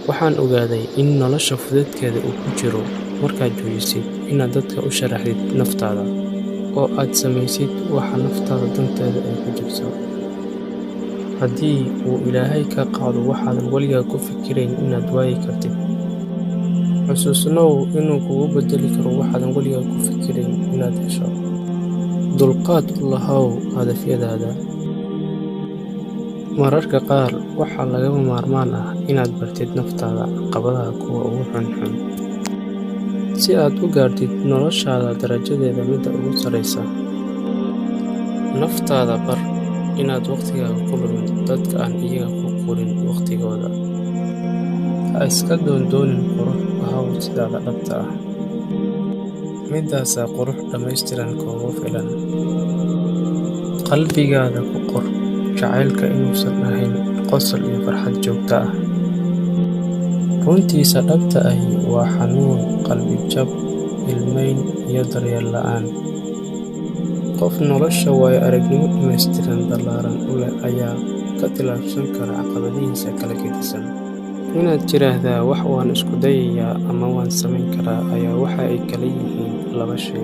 Waxaan ogaaday in nolosha fudaydkeeda uu ku jiro markaad joojisid inaad dadka u sharaxdid naftaada, oo aad samaysid waxa naftaada danteeda ay ku jirto. Haddii uu Ilaahay kaa qaado waxaadan weligaa ku fikirayn inaad waayi kartid, xusuusnow inuu kugu beddeli karo waxaadan weligaa ku fikirayn inaad hesho. Dulqaad u lahow hadafyadaada. Mararka qaar waxaa lagama maarmaan ah inaad bartid naftaada caqabadaha kuwa ugu xunxun, si aad u gaartid noloshaada darajadeeda midda ugu sarreysa. Naftaada bar inaad waqtigaaga ku lumin dadka aan iyaga ku qurin waqtigooda. Ha iska doondoonin qurux, ahaw sidaada dhabta ah. Midaasaa qurux dhammaystiran kuugu filan. Qalbigaada ku qor jacaylka inuusan ahayn qosol iyo farxad joogto ah. Runtiisa dhabta ahi waa xanuun, qalbi jab, ilmayn iyo daryeel la'aan. Qof nolosha waayo-aragnimo dhammaystiran ballaaran u leh ayaa ka tillaabsan kara caqabadihiisa kala gedisan. Inaad tiraahdaa wax waan isku dayayaa ama waan samayn karaa ayaa waxa ay kala yihiin laba shay.